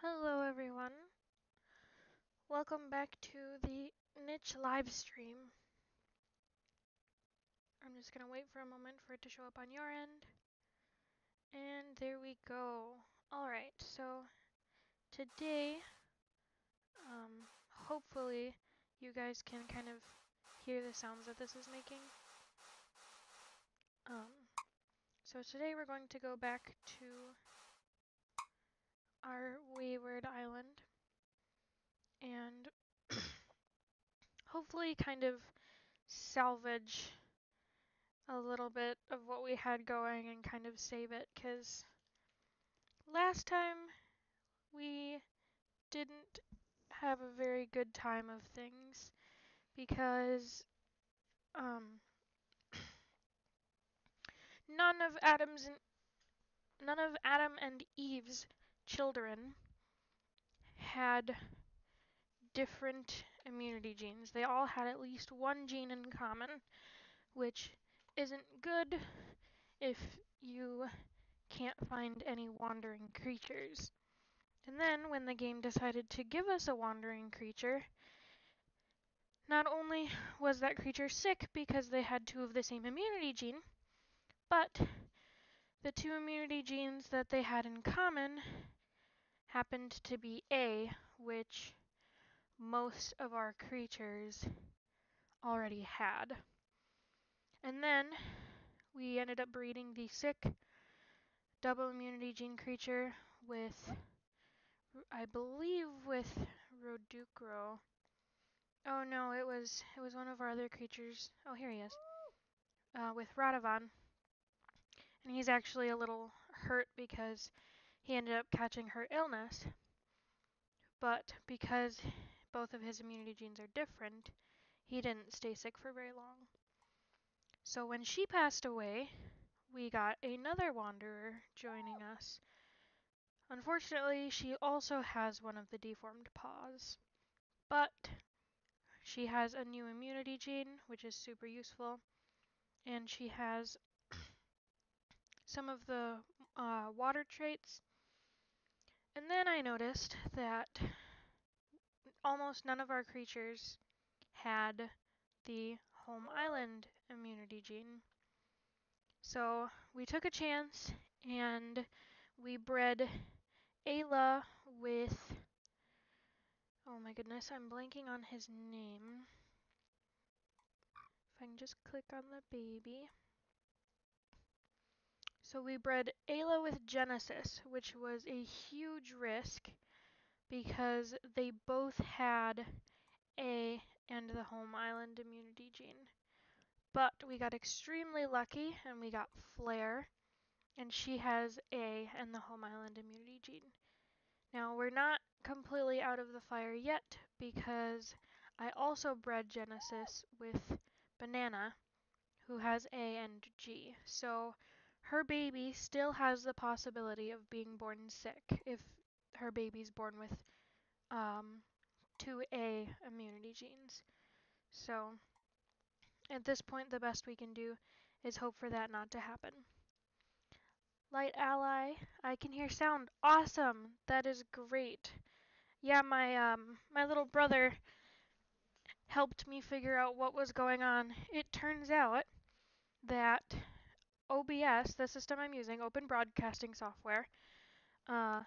Hello everyone. Welcome back to the niche live stream. I'm just gonna wait for a moment for it to show up on your end. And there we go. Alright, so today, hopefully you guys can kind of hear the sounds that this is making. So today we're going to go back to our wayward island and hopefully kind of salvage a little bit of what we had going and kind of save it, because last time we didn't have a very good time of things because um, none of Adam and Eve's children had different immunity genes. They all had at least one gene in common, which isn't good if you can't find any wandering creatures. And then, when the game decided to give us a wandering creature, not only was that creature sick because they had two of the same immunity gene, but the two immunity genes that they had in common happened to be A, which most of our creatures already had. And then we ended up breeding the sick double immunity gene creature with, I believe, with Roducro. Oh no, it was one of our other creatures. Oh, here he is. With Radovan. And he's actually a little hurt because he ended up catching her illness. But because both of his immunity genes are different, he didn't stay sick for very long. So when she passed away, we got another wanderer joining us. Unfortunately, she also has one of the deformed paws. But she has a new immunity gene, which is super useful. And she has some of the water traits. And then I noticed that almost none of our creatures had the home island immunity gene. So we took a chance and we bred Ayla with, oh my goodness, I'm blanking on his name. If I can just click on the baby. So we bred Ayla with Genesis, which was a huge risk because they both had A and the home island immunity gene. But we got extremely lucky and we got Flare, and she has A and the home island immunity gene. Now we're not completely out of the fire yet because I also bred Genesis with Banana, who has A and G. So her baby still has the possibility of being born sick if her baby's born with 2A immunity genes. So at this point, the best we can do is hope for that not to happen. Light ally, I can hear sound. Awesome! That is great. Yeah, my little brother helped me figure out what was going on. It turns out that OBS, the system I'm using, Open Broadcasting Software, on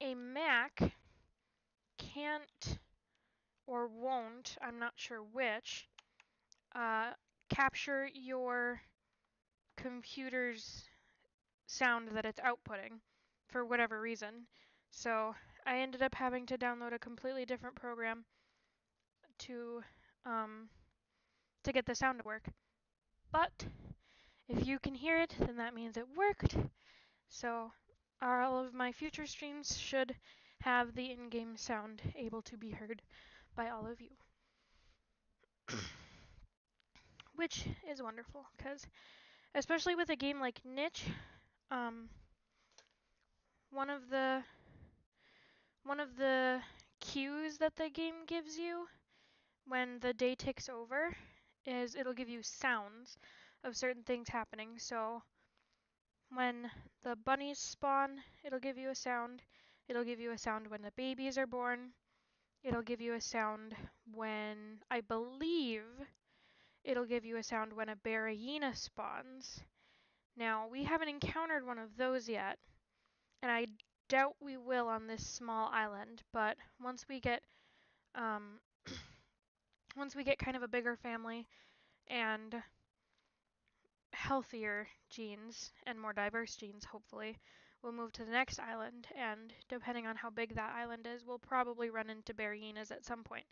a Mac can't or won't, I'm not sure which, capture your computer's sound that it's outputting for whatever reason. So I ended up having to download a completely different program to get the sound to work. But if you can hear it, then that means it worked. So all of my future streams should have the in-game sound able to be heard by all of you. Which is wonderful, because especially with a game like Niche, one of the cues that the game gives you when the day ticks over is it'll give you sounds of certain things happening. So when the bunnies spawn, it'll give you a sound. It'll give you a sound when the babies are born. It'll give you a sound when, I believe, it'll give you a sound when a hyena spawns. Now, we haven't encountered one of those yet, and I doubt we will on this small island, but once we get once we get kind of a bigger family and healthier genes and more diverse genes, hopefully, we'll move to the next island, and depending on how big that island is, we'll probably run into hyenas at some point.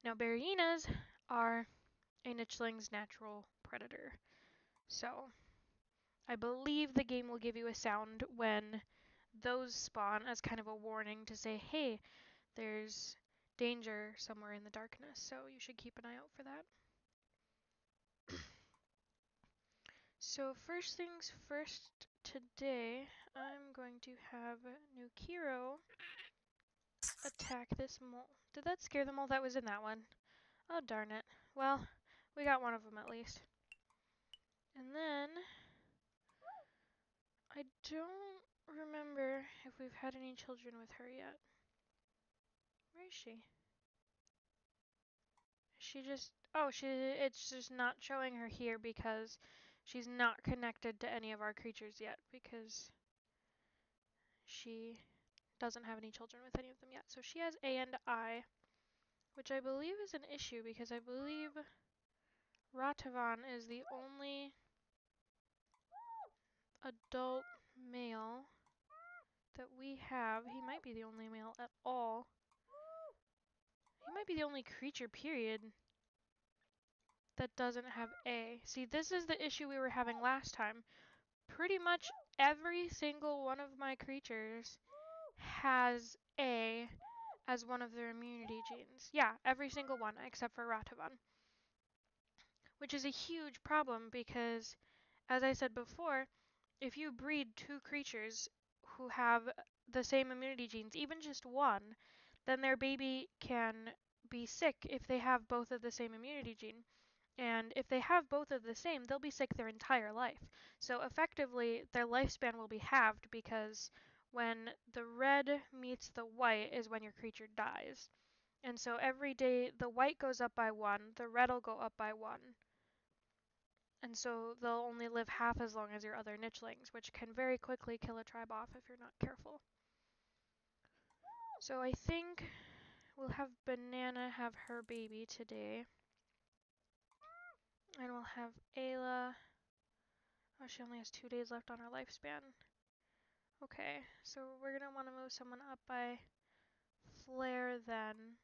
Now, hyenas are a Nicheling's natural predator, so I believe the game will give you a sound when those spawn as kind of a warning to say, hey, there's danger somewhere in the darkness, so you should keep an eye out for that. So first things first, today I'm going to have Nukiro attack this mole. Did that scare the mole that was in that one? Oh darn it. Well, we got one of them at least. And then, I don't remember if we've had any children with her yet. Where is she? She just, oh, it's just not showing her here because she's not connected to any of our creatures yet because she doesn't have any children with any of them yet. So she has A and I, which I believe is an issue because I believe Ratavan is the only adult male that we have. He might be the only male at all. He might be the only creature, period, that doesn't have A. See, this is the issue we were having last time. Pretty much every single one of my creatures has A as one of their immunity genes. Yeah, every single one except for Ratavan. Which is a huge problem because, as I said before, if you breed two creatures who have the same immunity genes, even just one, then their baby can be sick if they have both of the same immunity gene. And if they have both of the same, they'll be sick their entire life. So effectively, their lifespan will be halved because when the red meets the white is when your creature dies. And so every day the white goes up by one, the red will go up by one. And so they'll only live half as long as your other Nichelings, which can very quickly kill a tribe off if you're not careful. So I think we'll have Banana have her baby today. And we'll have Ayla. Oh, she only has 2 days left on her lifespan. Okay, so we're going to want to move someone up by Flare then,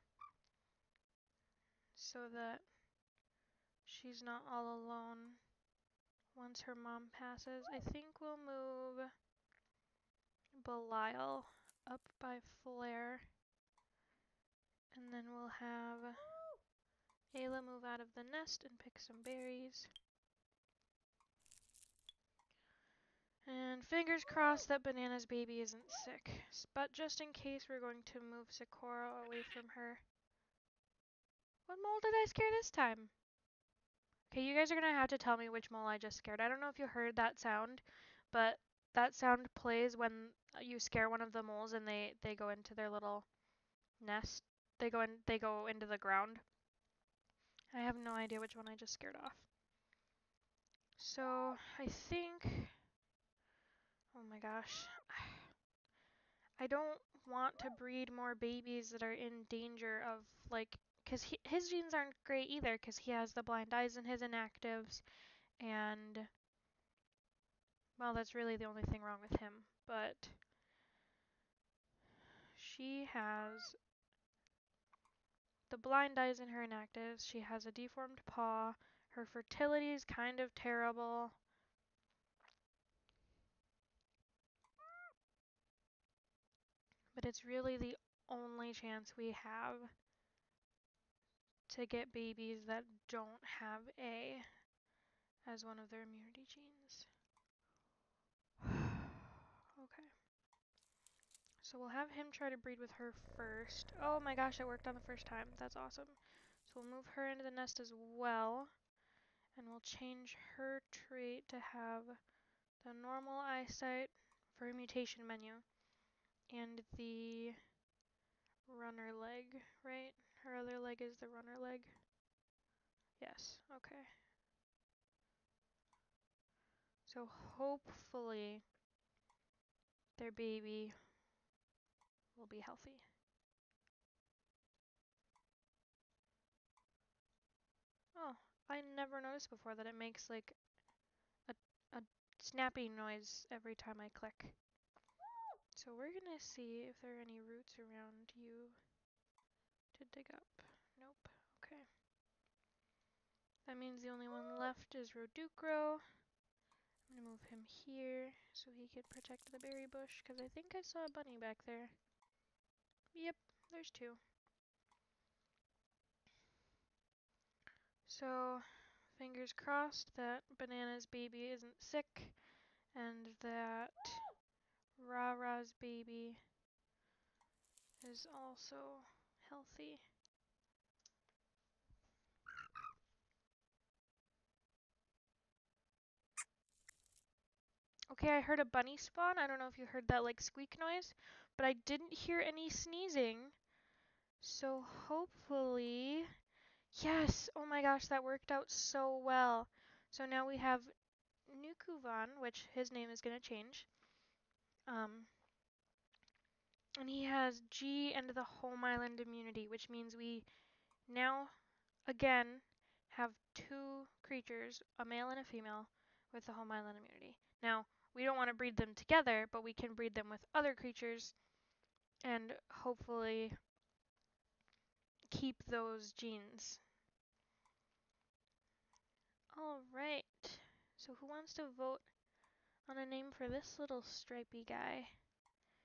so that she's not all alone once her mom passes. I think we'll move Belial up by Flare, and then we'll have Ayla move out of the nest and pick some berries. And fingers crossed that Banana's baby isn't sick. But just in case, we're going to move Sakura away from her. What mole did I scare this time? Okay, you guys are going to have to tell me which mole I just scared. I don't know if you heard that sound, but that sound plays when you scare one of the moles and they go into their little nest. They go into the ground. I have no idea which one I just scared off. So, I think, oh my gosh. I don't want to breed more babies that are in danger of, like, because his genes aren't great either, because he has the blind eyes in his inactives, and, well, that's really the only thing wrong with him. But she has the blind eyes in her inactives, she has a deformed paw, her fertility is kind of terrible. But it's really the only chance we have to get babies that don't have A as one of their immunity genes. Okay. So we'll have him try to breed with her first. Oh my gosh, it worked on the first time. That's awesome. So we'll move her into the nest as well. And we'll change her trait to have the normal eyesight for a mutation menu. and the runner leg, right? Her other leg is the runner leg. Yes, okay. So hopefully their baby will be healthy. Oh, I never noticed before that it makes like a snapping noise every time I click. So we're gonna see if there are any roots around you to dig up. Nope. Okay. That means the only one left is Roducro. I'm gonna move him here so he could protect the berry bush, because I think I saw a bunny back there. Yep, there's two. So, fingers crossed that Banana's baby isn't sick, and that Rara's baby is also healthy. Okay, I heard a bunny spawn. I don't know if you heard that like squeak noise, but I didn't hear any sneezing. So hopefully, yes, oh my gosh, that worked out so well. So now we have Nukuvan, which his name is going to change. And he has G and the home island immunity, which means we now, again, have two creatures, a male and a female, with the home island immunity. Now, we don't want to breed them together, but we can breed them with other creatures and hopefully keep those genes. Alright, so who wants to vote on a name for this little stripy guy?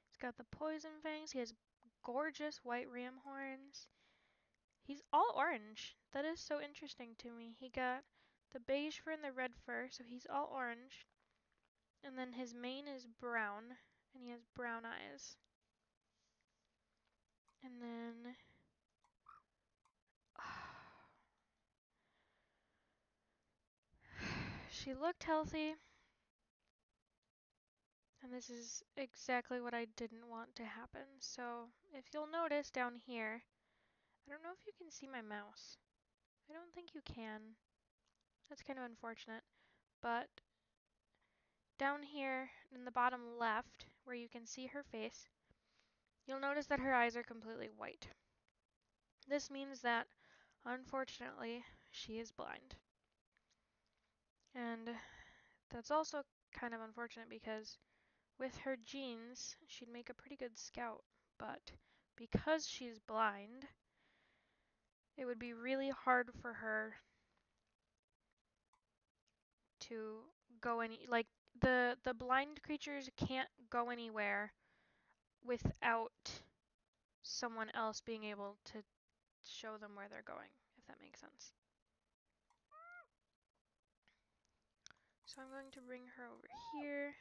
He's got the poison fangs, he has gorgeous white ram horns. He's all orange. That is so interesting to me. He got the beige fur and the red fur, so he's all orange. And then his mane is brown, and he has brown eyes. And then she looked healthy. And this is exactly what I didn't want to happen. So if you'll notice down here, I don't know if you can see my mouse. I don't think you can. That's kind of unfortunate. But down here in the bottom left, where you can see her face, you'll notice that her eyes are completely white. This means that, unfortunately, she is blind. And that's also kind of unfortunate because with her genes, she'd make a pretty good scout. But because she's blind, it would be really hard for her to go like the blind creatures can't go anywhere without someone else being able to show them where they're going, if that makes sense. So I'm going to bring her over here.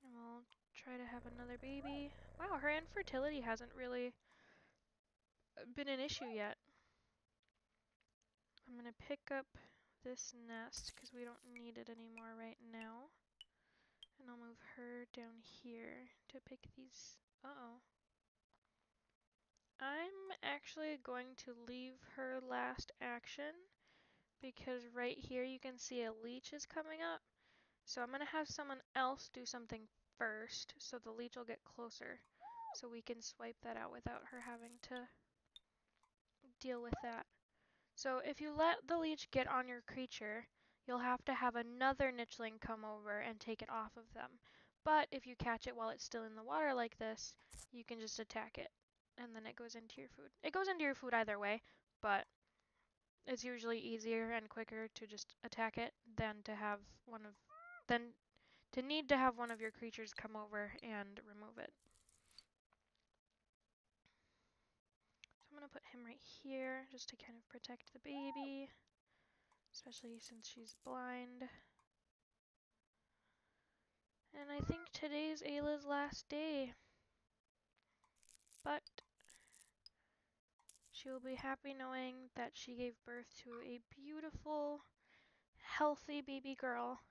And we'll try to have another baby. Wow, her infertility hasn't really been an issue yet. I'm going to pick up this nest because we don't need it anymore right now. And I'll move her down here to pick these. Uh-oh. I'm actually going to leave her last action because right here you can see a leech is coming up. So I'm going to have someone else do something first so the leech will get closer so we can swipe that out without her having to deal with that. So if you let the leech get on your creature, you'll have to have another nicheling come over and take it off of them. But if you catch it while it's still in the water like this, you can just attack it and then it goes into your food. It goes into your food either way, but it's usually easier and quicker to just attack it than to have need to have one of your creatures come over and remove it. So I'm going to put him right here just to kind of protect the baby, especially since she's blind. And I think today's Ayla's last day. But she will be happy knowing that she gave birth to a beautiful, healthy baby girl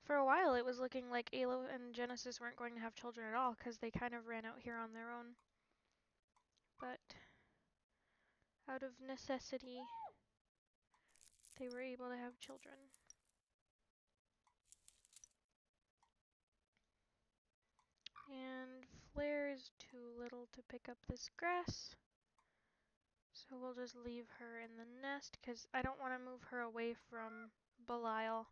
For a while, it was looking like Alo and Genesis weren't going to have children at all because they kind of ran out here on their own. But out of necessity, they were able to have children. And Flare is too little to pick up this grass, so we'll just leave her in the nest because I don't want to move her away from Belial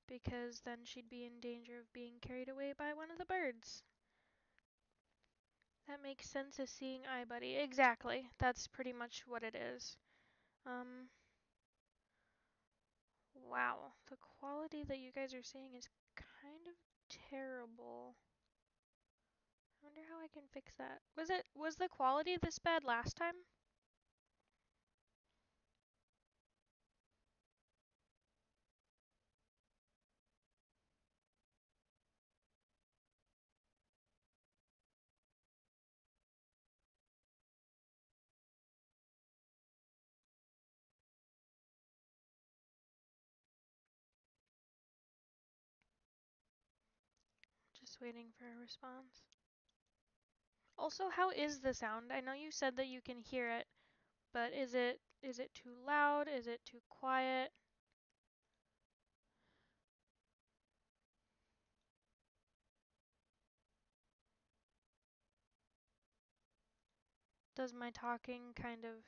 because then she'd be in danger of being carried away by one of the birds. That makes sense as seeing eye, buddy. Exactly. That's pretty much what it is. Wow. The quality that you guys are saying is kind of terrible. I wonder how I can fix that. Was the quality this bad last time? Just waiting for a response. Also, how is the sound? I know you said that you can hear it, but is it too loud? Is it too quiet? Does my talking kind of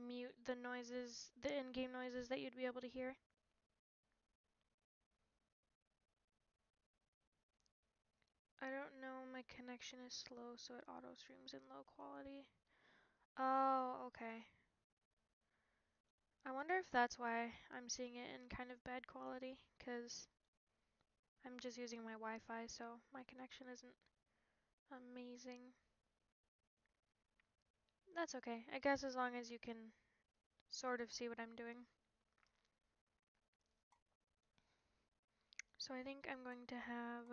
mute the noises, the in-game noises that you'd be able to hear? I don't know, my connection is slow, so it auto streams in low quality. Oh, okay. I wonder if that's why I'm seeing it in kind of bad quality, because I'm just using my Wi-Fi, so my connection isn't amazing. That's okay. I guess as long as you can sort of see what I'm doing. So I think I'm going to have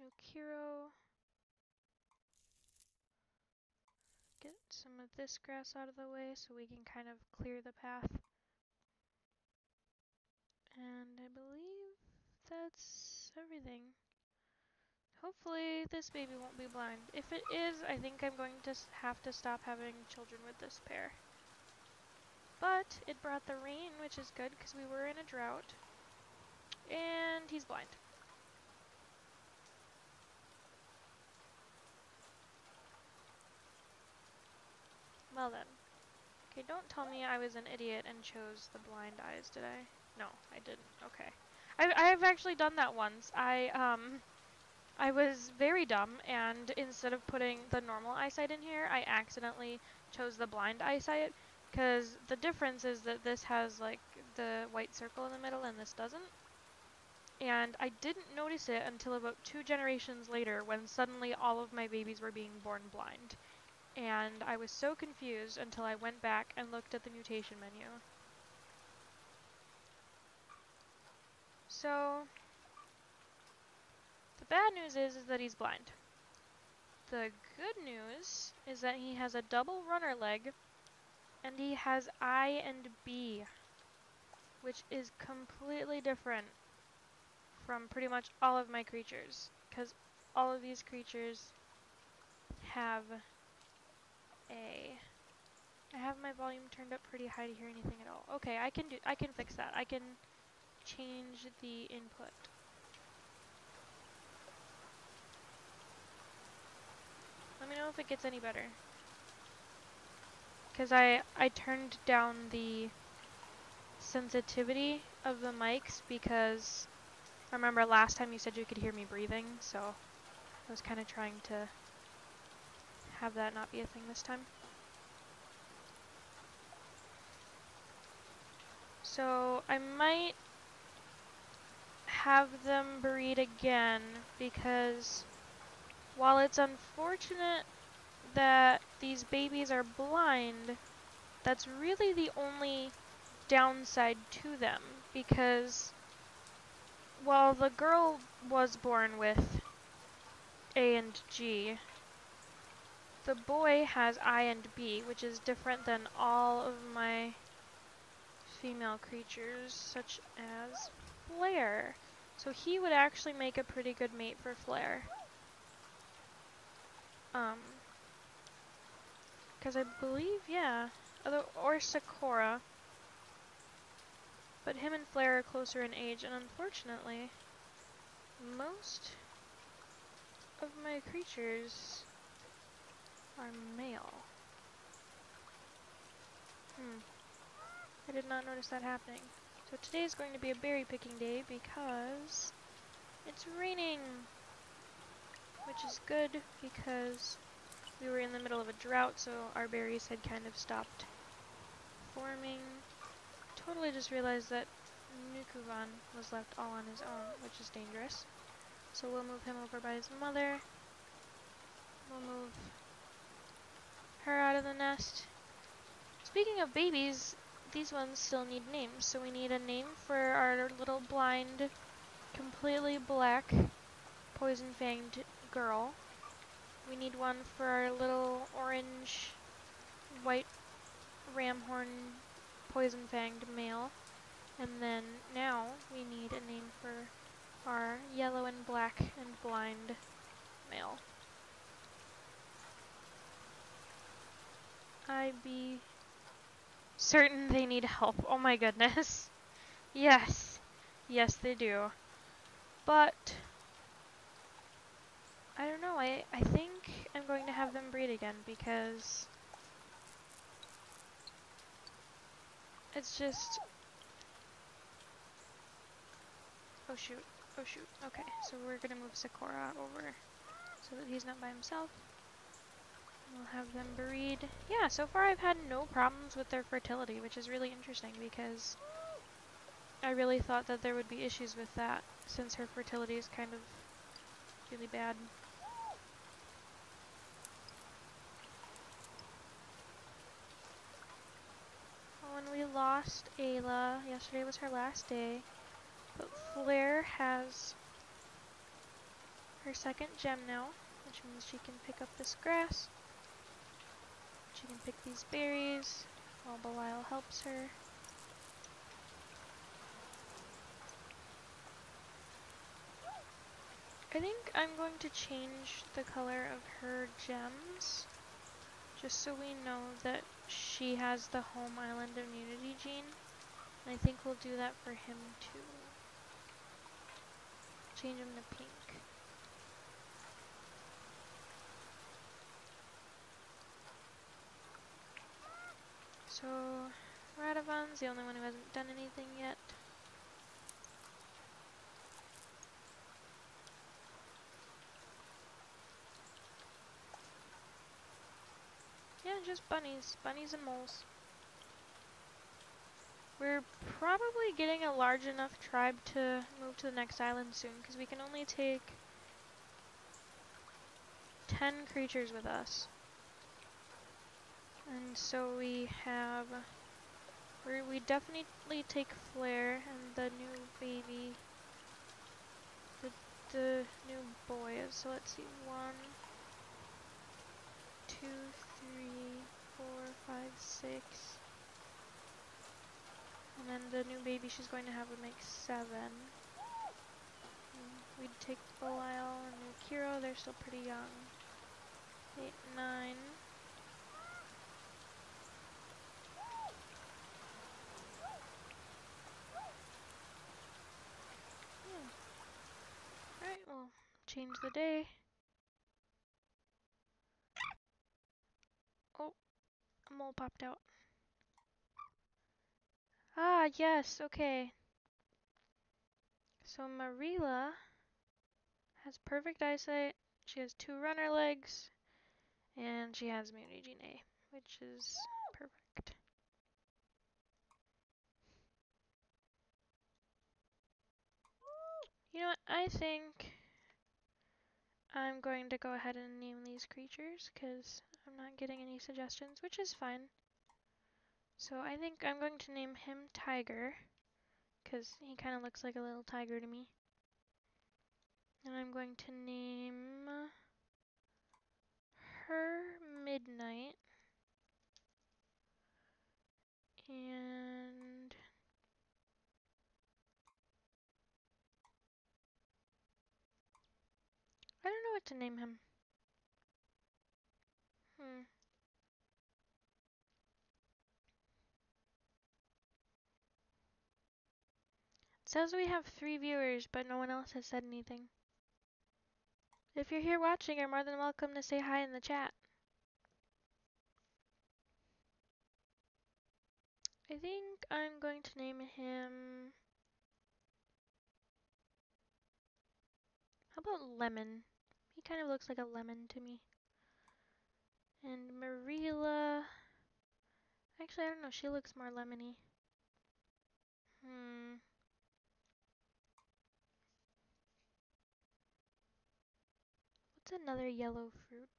Nukiro get some of this grass out of the way so we can kind of clear the path. And I believe that's everything. Hopefully this baby won't be blind. If it is, I think I'm going to have to stop having children with this pair. But it brought the rain, which is good because we were in a drought. And he's blind. Well then. Okay, don't tell me I was an idiot and chose the blind eyes, did I? No, I didn't. Okay. I've actually done that once. I was very dumb, and instead of putting the normal eyesight in here, I accidentally chose the blind eyesight, because the difference is that this has, like, the white circle in the middle and this doesn't. And I didn't notice it until about 2 generations later when suddenly all of my babies were being born blind. And I was so confused until I went back and looked at the mutation menu. So, the bad news is that he's blind. The good news is that he has a double runner leg, and he has I and B, which is completely different from pretty much all of my creatures, because all of these creatures have A. I have my volume turned up pretty high to hear anything at all. Okay, I can fix that. I can change the input. Let me know if it gets any better. Because I turned down the sensitivity of the mics because I remember last time you said you could hear me breathing, so I was kind of trying to have that not be a thing this time. So I might have them breed again because while it's unfortunate that these babies are blind, that's really the only downside to them, because while the girl was born with A and G, the boy has I and B, which is different than all of my female creatures, such as Flare. So he would actually make a pretty good mate for Flare. Because I believe, yeah, or Sakura. But him and Flare are closer in age, and unfortunately, most of my creatures are male. I did not notice that happening. So today is going to be a berry picking day because it's raining, which is good because we were in the middle of a drought, so our berries had kind of stopped forming. Totally just realized that Nukuvan was left all on his own, which is dangerous. So we'll move him over by his mother. We'll move her out of the nest. Speaking of babies, these ones still need names, so we need a name for our little blind, completely black, poison-fanged girl. We need one for our little orange, white, ramhorn, poison-fanged male. And then now we need a name for our yellow and black and blind male. I be certain they need help. Oh my goodness. Yes. Yes, they do. But I don't know. I think I'm going to have them breed again because it's just... Oh shoot. Oh shoot. Okay, so we're gonna move Sakura over so that he's not by himself. We'll have them breed. Yeah, so far I've had no problems with their fertility, which is really interesting because I really thought that there would be issues with that since her fertility is kind of really bad. When we lost Ayla, yesterday was her last day, but Flare has her second gem now, which means she can pick up this grass. She can pick these berries while Belial helps her. I think I'm going to change the color of her gems just so we know that she has the home island immunity gene. And I think we'll do that for him too. Change him to pink. So, Radovan's the only one who hasn't done anything yet. Yeah, just bunnies. Bunnies and moles. We're probably getting a large enough tribe to move to the next island soon, because we can only take 10 creatures with us. And so we have... We definitely take Flare and the new baby, the new boy. So let's see, 1, 2, 3, 4, 5, 6. And then the new baby she's going to have would make 7. We'd take Belial and new Kiro, they're still pretty young. 8, 9. Alright, we'll change the day. Oh, a mole popped out. Ah, yes, okay. So Marilla has perfect eyesight, she has 2 runner legs, and she has immunity gene A, which is perfect. You know what, I think I'm going to go ahead and name these creatures, because I'm not getting any suggestions, which is fine. So I think I'm going to name him Tiger, because he kind of looks like a little tiger to me. And I'm going to name her Midnight. And forget to name him. Hmm. It says we have 3 viewers, but no one else has said anything. If you're here watching, you're more than welcome to say hi in the chat. I think I'm going to name him... How about Lemon? He kind of looks like a lemon to me. And Marilla... Actually, I don't know. She looks more lemony. What's another yellow fruit?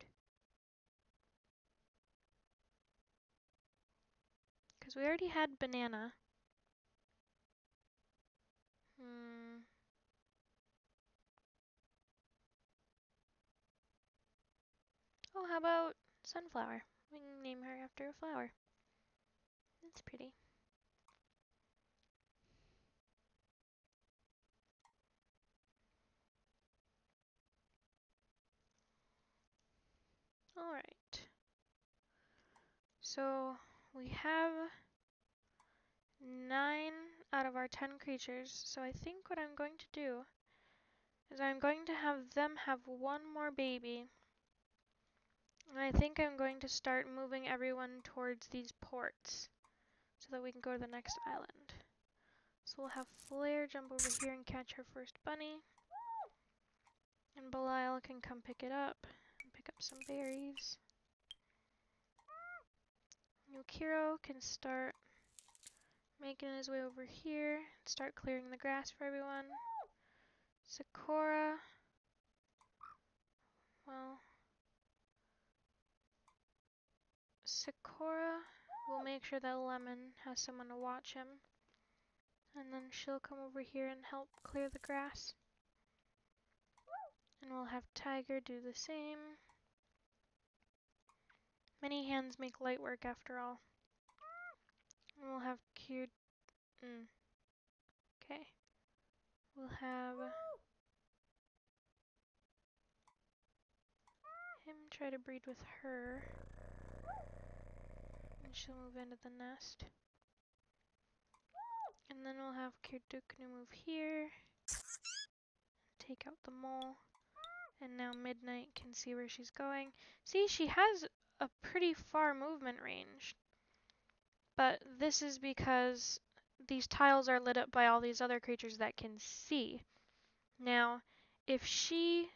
Because we already had banana. Oh, how about sunflower? We can name her after a flower. That's pretty. Alright. So, we have 9 out of our 10 creatures. So I think what I'm going to do is I'm going to have them have one more baby. And I think I'm going to start moving everyone towards these ports so that we can go to the next island. So we'll have Flare jump over here and catch her first bunny. And Belial can come pick it up and pick up some berries. Yukiro can start making his way over here, start clearing the grass for everyone. Sakura, well, Sakura will make sure that Lemon has someone to watch him. And then she'll come over here and help clear the grass. And we'll have Tiger do the same. Many hands make light work after all. And we'll have cute... Okay. We'll have him try to breed with her. And she'll move into the nest. And then we'll have Kirduknu move here. Take out the mole. And now Midnight can see where she's going. See, she has a pretty far movement range. But this is because these tiles are lit up by all these other creatures that can see. Now, if she,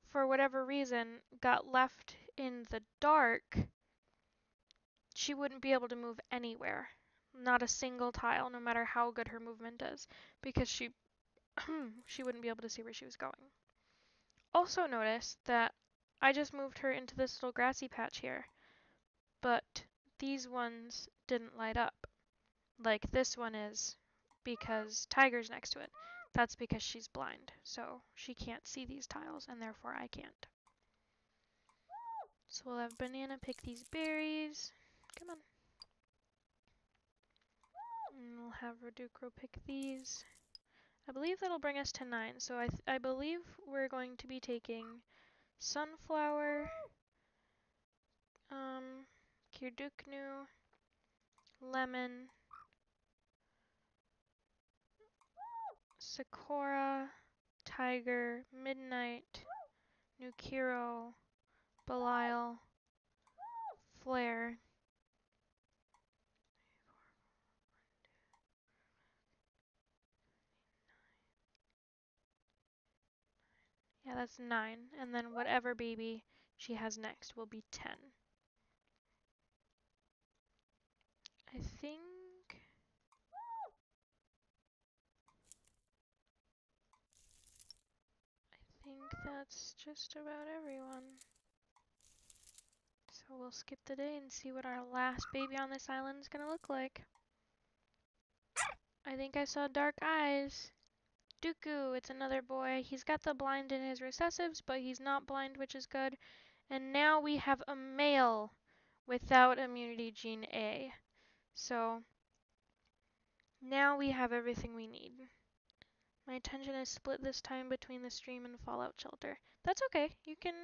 for whatever reason, got left in the dark, she wouldn't be able to move anywhere. Not a single tile, no matter how good her movement is, because she wouldn't be able to see where she was going. Also notice that I just moved her into this little grassy patch here, but these ones didn't light up. Like this one is because Tiger's next to it. That's because she's blind, so she can't see these tiles, and therefore I can't. So we'll have Banana pick these berries. Come on. And we'll have Reducro pick these. I believe that'll bring us to 9, so I believe we're going to be taking Sunflower, Kirduknu, Lemon, Sakura, Tiger, Midnight, Nukiro, Belial, Flare. Yeah, that's 9. And then whatever baby she has next will be 10. I think that's just about everyone. So we'll skip the day and see what our last baby on this island is gonna look like. I think I saw dark eyes. Dooku, it's another boy. He's got the blind in his recessives, but he's not blind, which is good. And now we have a male without immunity gene A. So now we have everything we need. My attention is split this time between the stream and fallout shelter. That's okay. You can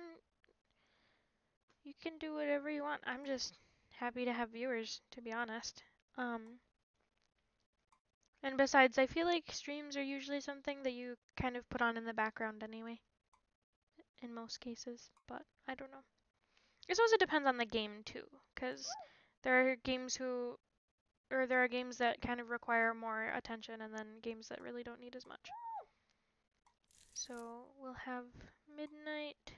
do whatever you want. I'm just happy to have viewers, to be honest. And besides, I feel like streams are usually something that you kind of put on in the background anyway, in most cases, but I don't know. I suppose it depends on the game too, because there are games that kind of require more attention and then games that really don't need as much. So we'll have midnight,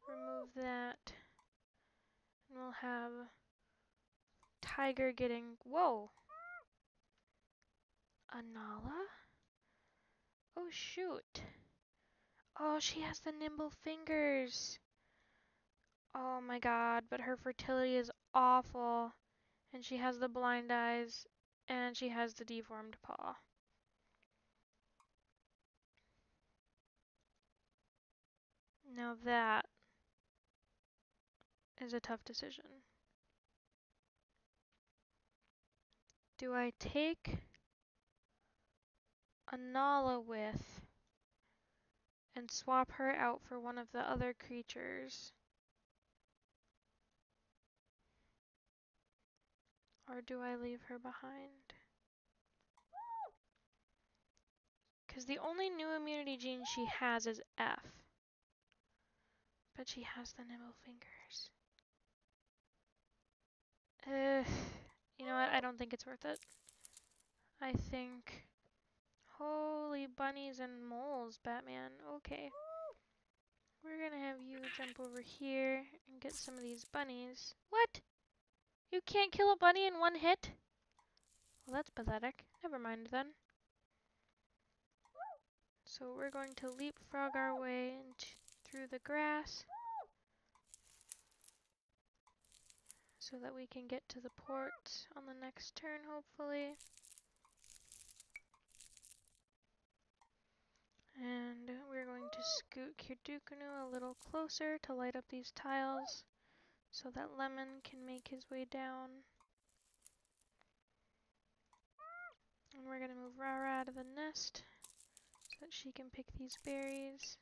remove that, and we'll have tiger getting, whoa, Anala? Oh shoot. Oh, she has the nimble fingers. Oh my god, but her fertility is awful. And she has the blind eyes, and she has the deformed paw. Now that is a tough decision. Do I take Anala with and swap her out for one of the other creatures? Or do I leave her behind? Because the only new immunity gene she has is F. But she has the nimble fingers. You know what? I don't think it's worth it. I think... Holy bunnies and moles, Batman. Okay. We're gonna have you jump over here and get some of these bunnies. What? You can't kill a bunny in one hit? Well, that's pathetic. Never mind then. So we're going to leapfrog our way through the grass so that we can get to the port on the next turn, hopefully. And we're going to scoot Kirdukunu a little closer to light up these tiles so that Lemon can make his way down. And we're going to move Rara out of the nest so that she can pick these berries.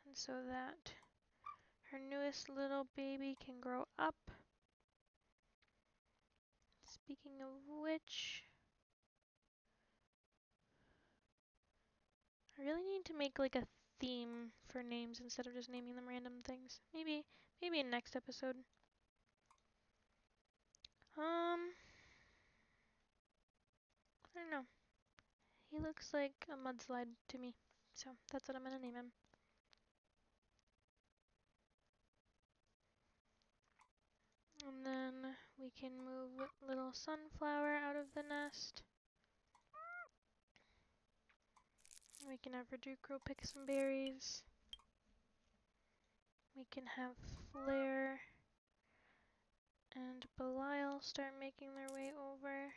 And so that her newest little baby can grow up. Speaking of which, I really need to make like a theme for names instead of just naming them random things. Maybe in next episode. I don't know. He looks like a mudslide to me, so that's what I'm gonna name him. And then we can move little sunflower out of the nest. We can have Reducro pick some berries. We can have Flare and Belial start making their way over.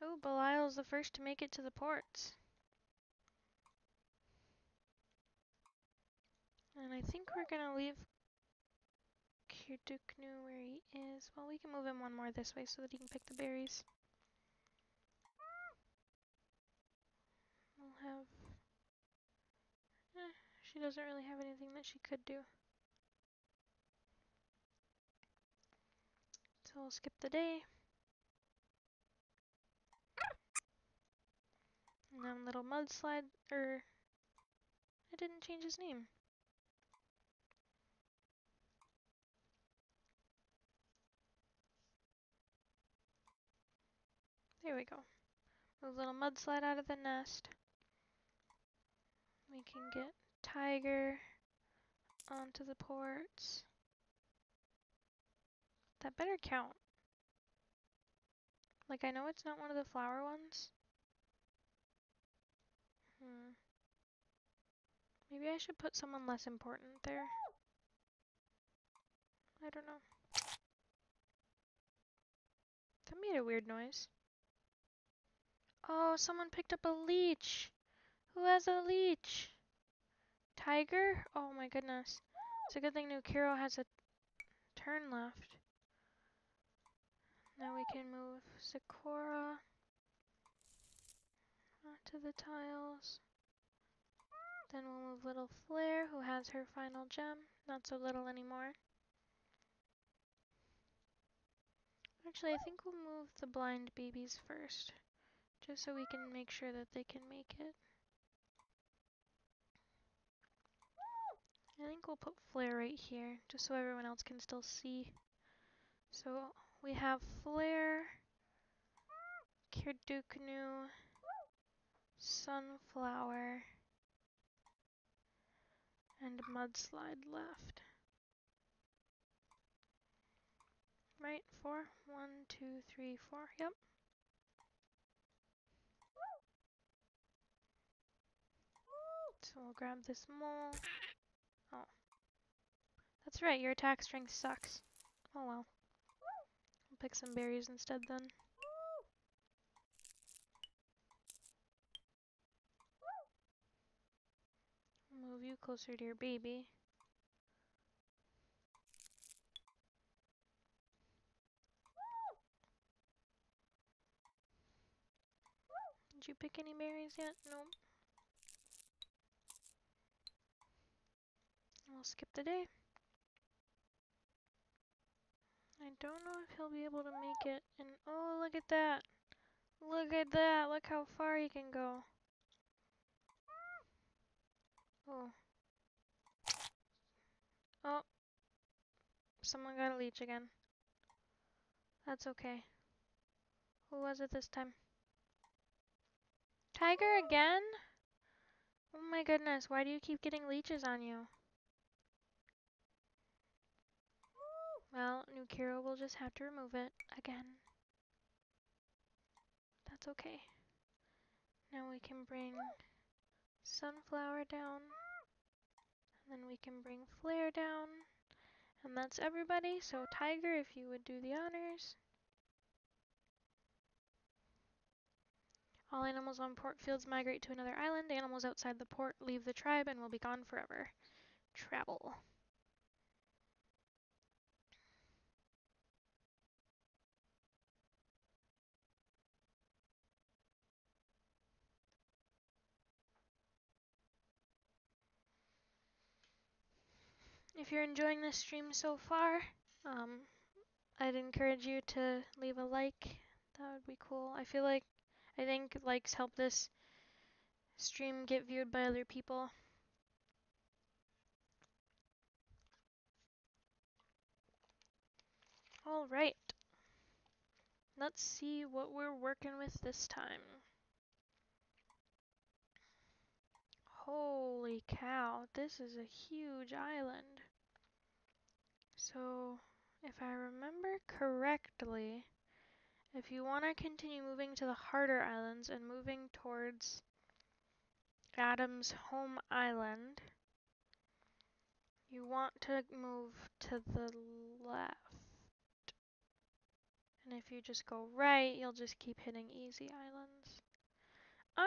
Oh, Belial's the first to make it to the ports. And I think we're gonna leave Kirduknu where he is. Well, we can move him one more this way so that he can pick the berries. We'll have... she doesn't really have anything that she could do. So we'll skip the day. And then little mudslide, I didn't change his name. There we go. Move little mudslide out of the nest. We can get Tiger onto the ports. That better count. Like, I know it's not one of the flower ones. Maybe I should put someone less important there. I don't know. That made a weird noise. Oh, someone picked up a leech. Who has a leech? Tiger? Oh my goodness. It's a good thing Nukiro has a turn left. Now we can move Sakura onto the tiles. Then we'll move little Flare, who has her final gem. Not so little anymore. Actually, I think we'll move the blind babies first, just so we can make sure that they can make it. I think we'll put Flare right here, just so everyone else can still see. So we have Flare, Kirduknu, Sunflower, and Mudslide left. Right, 4? 1, 2, 3, 4, yep. So we'll grab this mole. Oh. That's right, your attack strength sucks. Oh well. I'll pick some berries instead then. Move you closer to your baby. Did you pick any berries yet? Nope. We'll skip the day. I don't know if he'll be able to make it. And oh, look at that. Look at that. Look how far he can go. Oh. Oh. Someone got a leech again. That's okay. Who was it this time? Tiger again? Oh my goodness, why do you keep getting leeches on you? Well, new Kiro will just have to remove it again. That's okay. Now we can bring Sunflower down. And then we can bring Flare down. And that's everybody, so Tiger, if you would do the honors. All animals on port fields migrate to another island. Animals outside the port leave the tribe and will be gone forever. Travel. If you're enjoying this stream so far, I'd encourage you to leave a like. That would be cool. I think likes help this stream get viewed by other people. Alright. Let's see what we're working with this time. Holy cow, this is a huge island. So, if I remember correctly, if you want to continue moving to the harder islands and moving towards Adam's home island, you want to move to the left. And if you just go right, you'll just keep hitting easy islands. I'm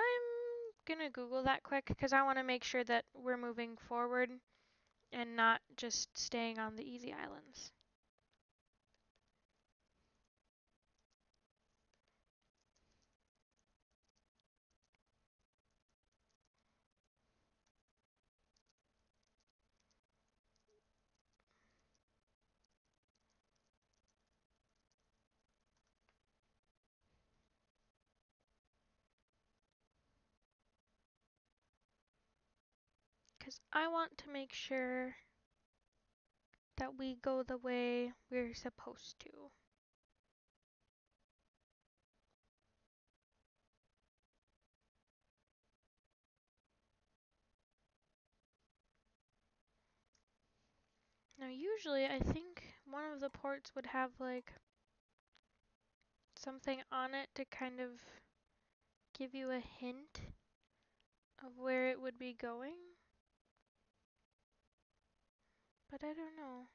gonna Google that quick because I want to make sure that we're moving forward and not just staying on the easy islands. Because I want to make sure that we go the way we're supposed to. Now usually I think one of the ports would have like something on it to kind of give you a hint of where it would be going. But I don't know.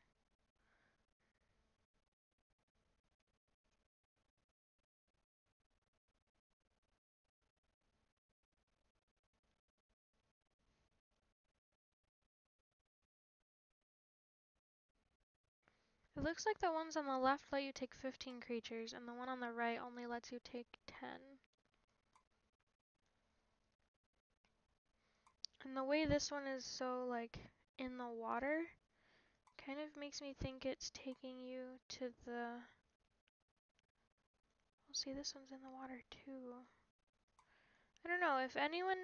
It looks like the ones on the left let you take 15 creatures, and the one on the right only lets you take 10. And the way this one is so, like, in the water, kind of makes me think it's taking you to the... Well, see, this one's in the water, too. I don't know, if anyone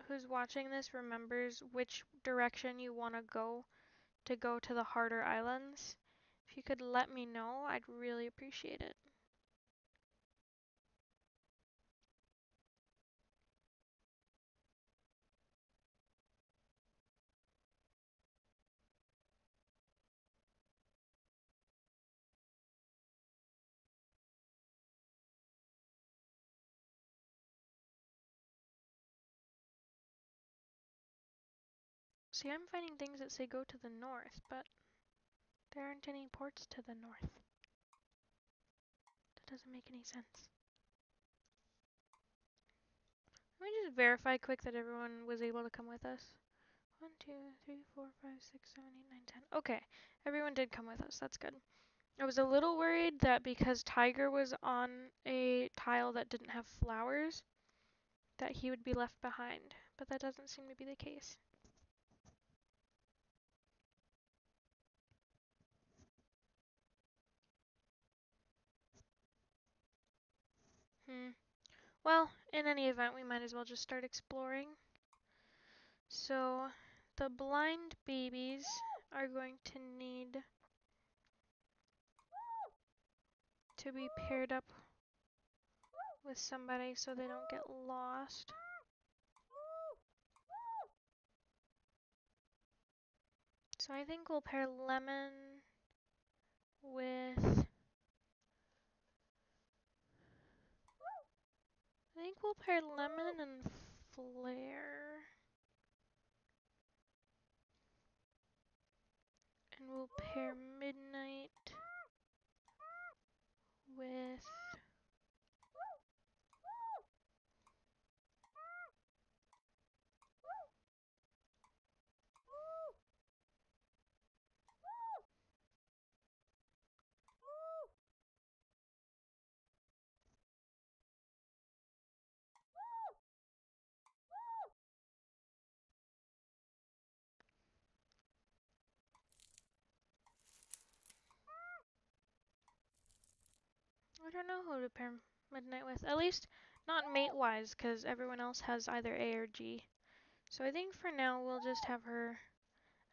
who's watching this remembers which direction you want to go to the harder islands, if you could let me know, I'd really appreciate it. See, I'm finding things that say go to the north, but there aren't any ports to the north. That doesn't make any sense. Let me just verify quick that everyone was able to come with us. 1, 2, 3, 4, 5, 6, 7, 8, 9, 10. Okay, everyone did come with us. That's good. I was a little worried that because Tiger was on a tile that didn't have flowers, that he would be left behind, but that doesn't seem to be the case. Well, in any event, we might as well just start exploring. So, the blind babies are going to need to be paired up with somebody so they don't get lost. So I think we'll pair Lemon with... I think we'll pair Lemon and Flare. And we'll pair Midnight with... I don't know who to pair Midnight with. At least not mate-wise, because everyone else has either A or G. So I think for now we'll just have her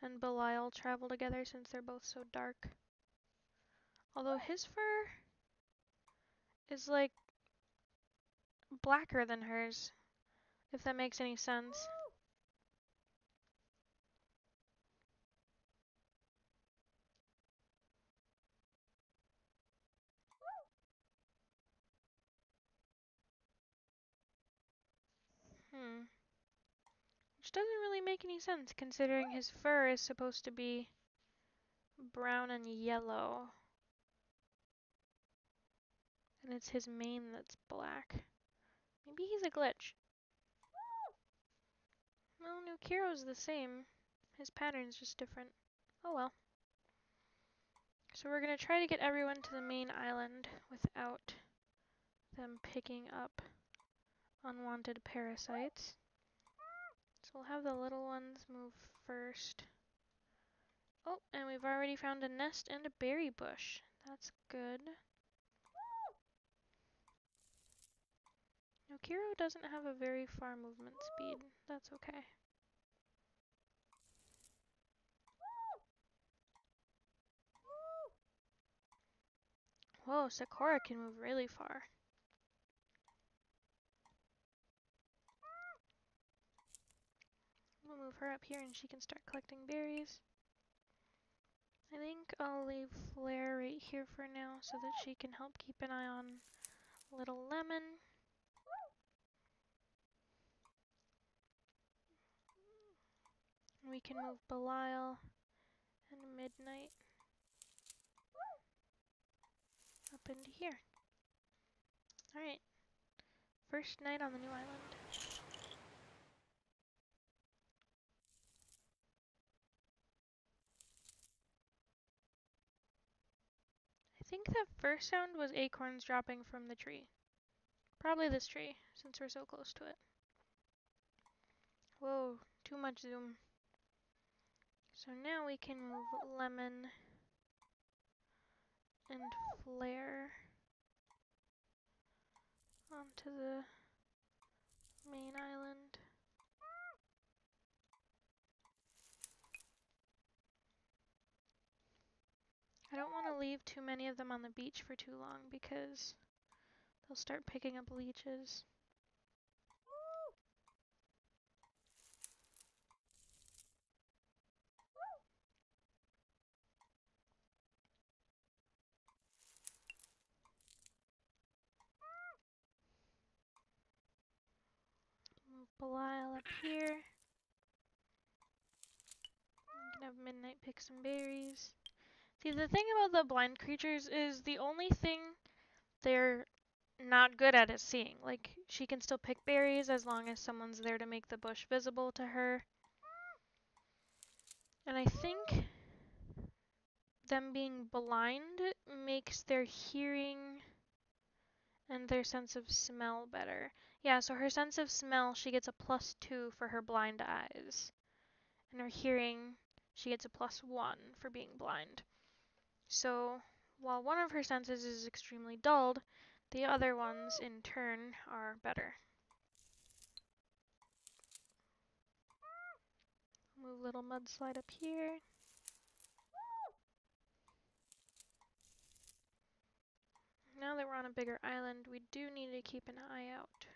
and Belial travel together since they're both so dark. Although his fur is like blacker than hers, if that makes any sense. Which doesn't really make any sense considering his fur is supposed to be brown and yellow. And it's his mane that's black. Maybe he's a glitch. Well, Nukiro's the same. His pattern's just different. Oh well. So we're gonna try to get everyone to the main island without them picking up unwanted parasites. So we'll have the little ones move first. Oh, and we've already found a nest and a berry bush. That's good. Nokiro doesn't have a very far movement speed. That's okay. Whoa, Sakura can move really far. We'll move her up here and she can start collecting berries. I think I'll leave Flare right here for now so that she can help keep an eye on Little Lemon. We can move Belial and Midnight up into here. Alright, first night on the new island. think that first sound was acorns dropping from the tree. Probably this tree, since we're so close to it. Whoa, too much zoom. So now we can move Lemon and Flare onto the main island. I don't want to leave too many of them on the beach for too long because they'll start picking up leeches. Move Belial up here. We can have Midnight pick some berries. See, the thing about the blind creatures is the only thing they're not good at is seeing. Like, she can still pick berries as long as someone's there to make the bush visible to her. And I think them being blind makes their hearing and their sense of smell better. Yeah, so her sense of smell, she gets a +2 for her blind eyes. And her hearing, she gets a +1 for being blind. So, while one of her senses is extremely dulled, the other ones, in turn, are better. Move little mudslide up here. Now that we're on a bigger island, we do need to keep an eye out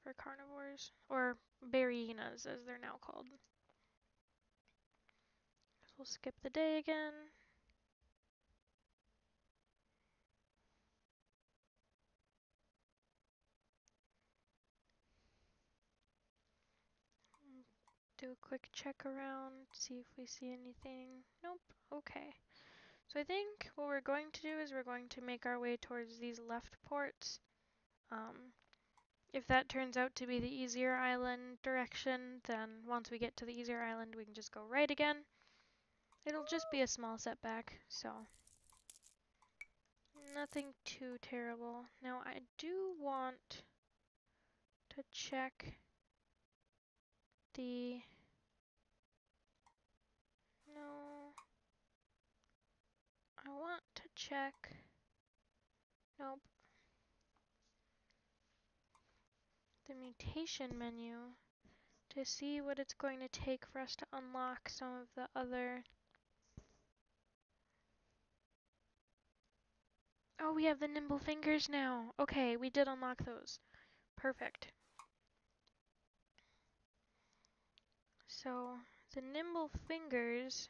for carnivores, or berry hyenas as they're now called. So we'll skip the day again. Do a quick check around, see if we see anything. Nope. Okay. So I think what we're going to do is we're going to make our way towards these left ports. If that turns out to be the easier island direction, then once we get to the easier island, we can just go right again. It'll just be a small setback, so nothing too terrible. Now I do want to check the... No. I want to check... Nope. The mutation menu to see what it's going to take for us to unlock some of the other... Oh, we have the nimble fingers now. Okay, we did unlock those. Perfect. So, the nimble fingers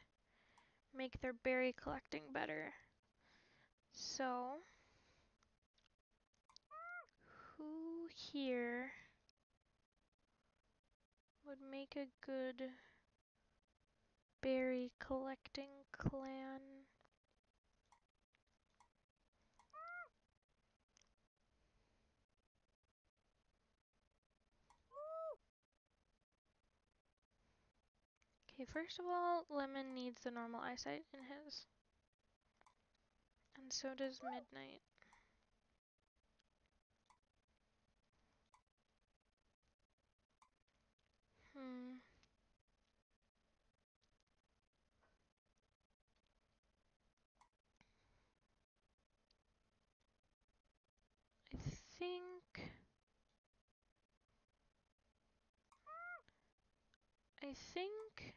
make their berry collecting better. So, who here would make a good berry collecting clan? Okay, first of all, Lemon needs the normal eyesight in his. And so does Midnight. I think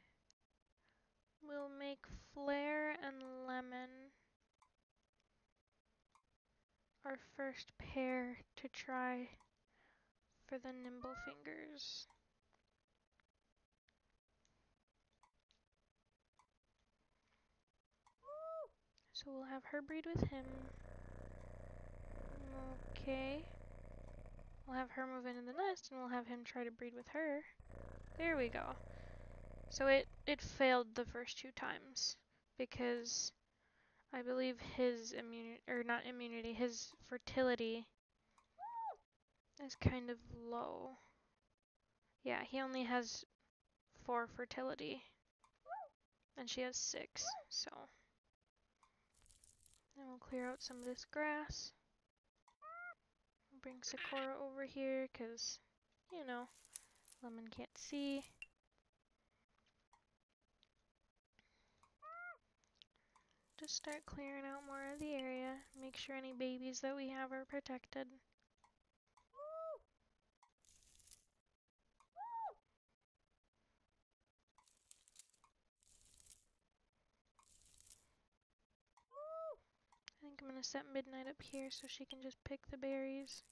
we'll make Flare and Lemon our first pair to try for the nimble fingers. So we'll have her breed with him. Okay. We'll have her move into the nest and we'll have him try to breed with her. There we go. So it failed the first 2 times because I believe his his fertility is kind of low. Yeah, he only has 4 fertility and she has 6, so. And We'll clear out some of this grass. Bring Sakura over here because, you know, Lemon can't see. Just start clearing out more of the area. Make sure any babies that we have are protected. I think I'm going to set Midnight up here so she can just pick the berries.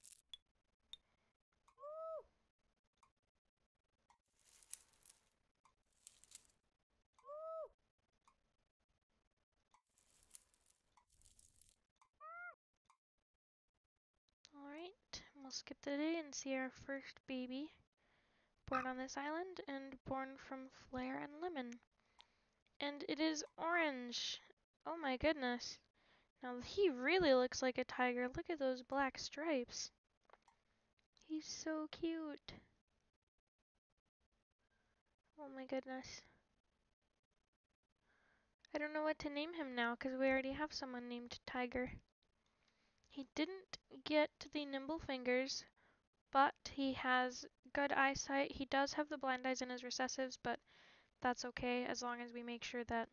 Alright, we'll skip the day and see our first baby born on this island and born from Flare and Lemon. And it is orange! Oh my goodness. Now he really looks like a tiger. Look at those black stripes. He's so cute. Oh my goodness. I don't know what to name him now because we already have someone named Tiger. He didn't get the nimble fingers, but he has good eyesight. He does have the blind eyes in his recessives, but that's okay as long as we make sure that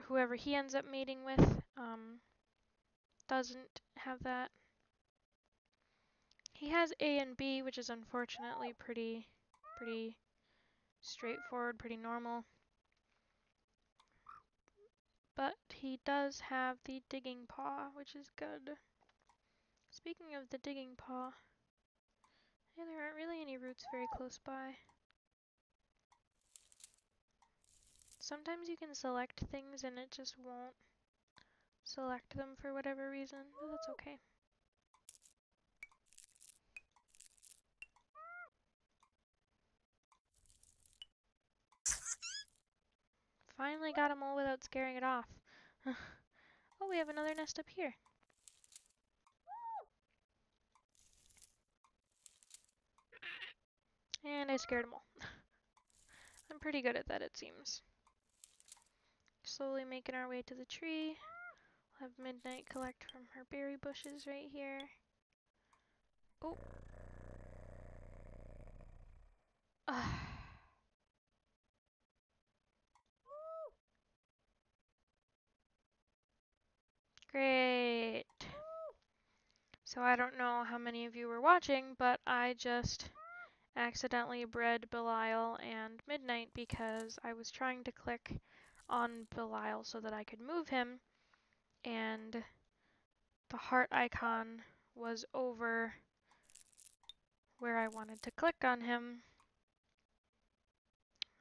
whoever he ends up mating with doesn't have that. He has A and B, which is unfortunately pretty straightforward, pretty normal. But he does have the digging paw, which is good. Speaking of the digging paw, yeah, there aren't really any roots very close by. Sometimes you can select things and it just won't select them for whatever reason, but that's okay. Finally got them all without scaring it off. Oh, we have another nest up here. And I scared them all. I'm pretty good at that, it seems. Slowly making our way to the tree. We'll have Midnight collect from her berry bushes right here. Oh. Great. So I don't know how many of you were watching, but I just accidentally bred Belial and Midnight because I was trying to click on Belial so that I could move him, and the heart icon was over where I wanted to click on him,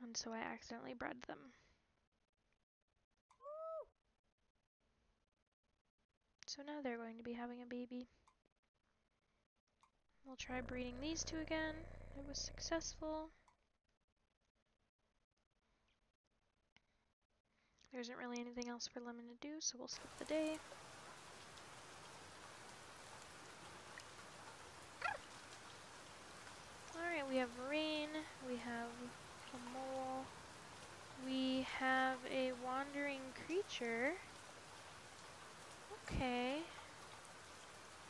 and so I accidentally bred them. So now they're going to be having a baby. We'll try breeding these two again. It was successful. There isn't really anything else for Lemon to do, so we'll skip the day. Alright, we have rain, we have a mole, we have a wandering creature. Okay.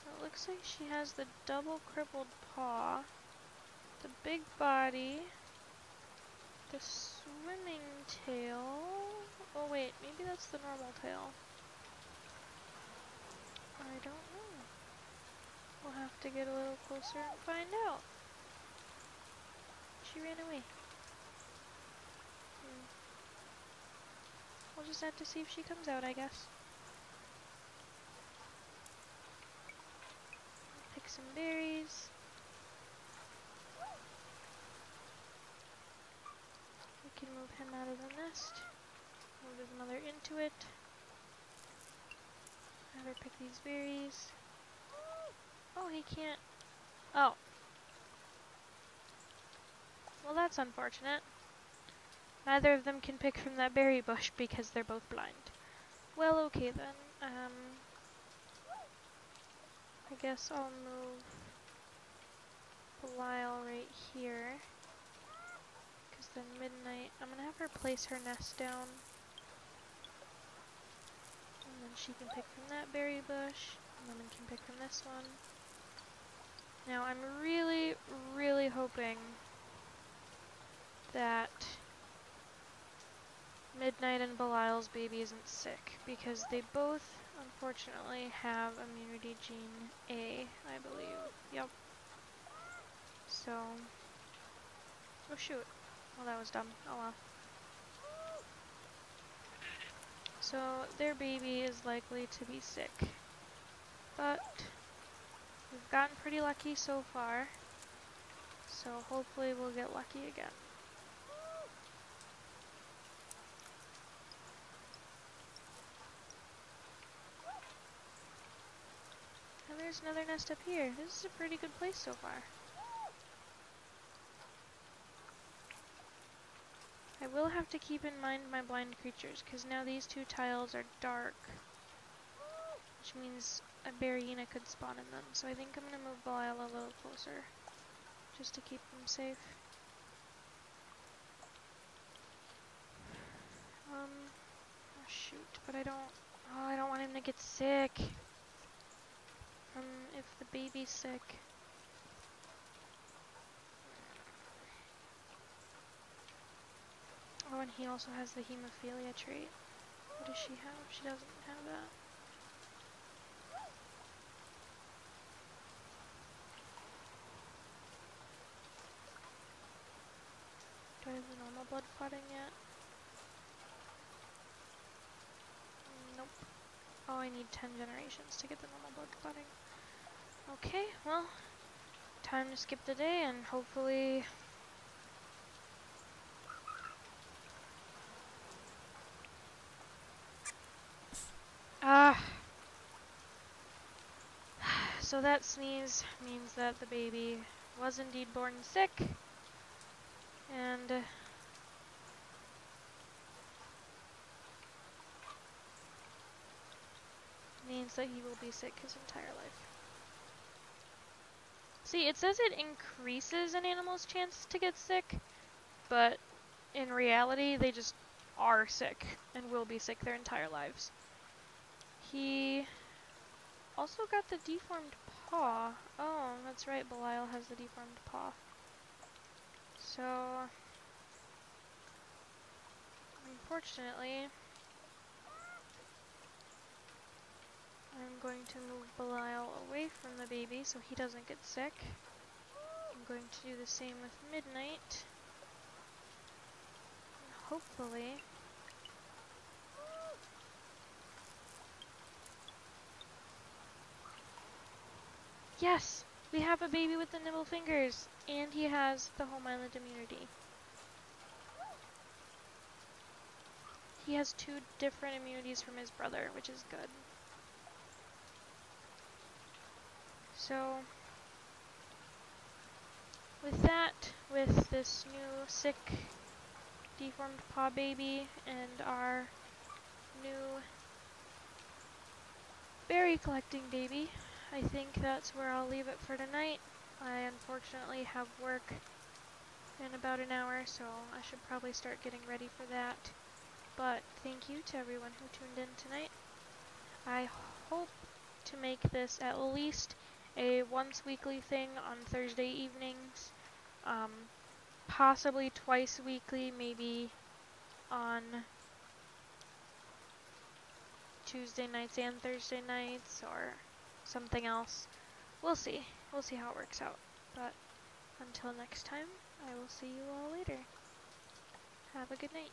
It looks like she has the double crippled paw, the big body, the swimming tail. Oh wait, maybe that's the normal tail. I don't know. We'll have to get a little closer and find out. She ran away. We'll just have to see if she comes out, I guess. Pick some berries. We can move him out of the nest. Move his mother into it. Have her pick these berries. Oh, he can't. Oh. Well, that's unfortunate. Neither of them can pick from that berry bush because they're both blind. Well, okay then. I guess I'll move Belial right here. Because then Midnight, I'm going to have her place her nest down. And then she can pick from that berry bush. Lemon can pick from this one. Now I'm really, really hoping that Midnight and Belial's baby isn't sick, because they both, unfortunately, have immunity gene A, I believe. Yep. So... oh shoot. Well, that was dumb. Oh well. So, their baby is likely to be sick. But, we've gotten pretty lucky so far. So, hopefully we'll get lucky again. And there's another nest up here. This is a pretty good place so far. I will have to keep in mind my blind creatures, because now these two tiles are dark. Which means a Berryina could spawn in them. So I think I'm going to move Belial a little closer, just to keep them safe. Oh shoot, but I don't want him to get sick. If the baby's sick. Oh, and he also has the hemophilia trait. What does she have? She doesn't have that. Do I have the normal blood clotting yet? Nope. Oh, I need 10 generations to get the normal blood clotting. Okay, well, time to skip the day and hopefully... So that sneeze means that the baby was indeed born sick, and means that he will be sick his entire life. See, it says it increases an animal's chance to get sick, but in reality, they just are sick and will be sick their entire lives. He also got the deformed paw. Oh, that's right, Belial has the deformed paw. So, unfortunately, I'm going to move Belial away from the baby so he doesn't get sick. I'm going to do the same with Midnight. And hopefully... yes! We have a baby with the nibble fingers! And he has the home island immunity. He has 2 different immunities from his brother, which is good. So, with that, with this new sick deformed paw baby and our new berry collecting baby, I think that's where I'll leave it for tonight. I unfortunately have work in about an hour, so I should probably start getting ready for that. But thank you to everyone who tuned in tonight. I hope to make this at least a once weekly thing on Thursday evenings, possibly twice weekly, maybe on Tuesday nights and Thursday nights, or something else. We'll see. We'll see how it works out. But until next time, I will see you all later. Have a good night.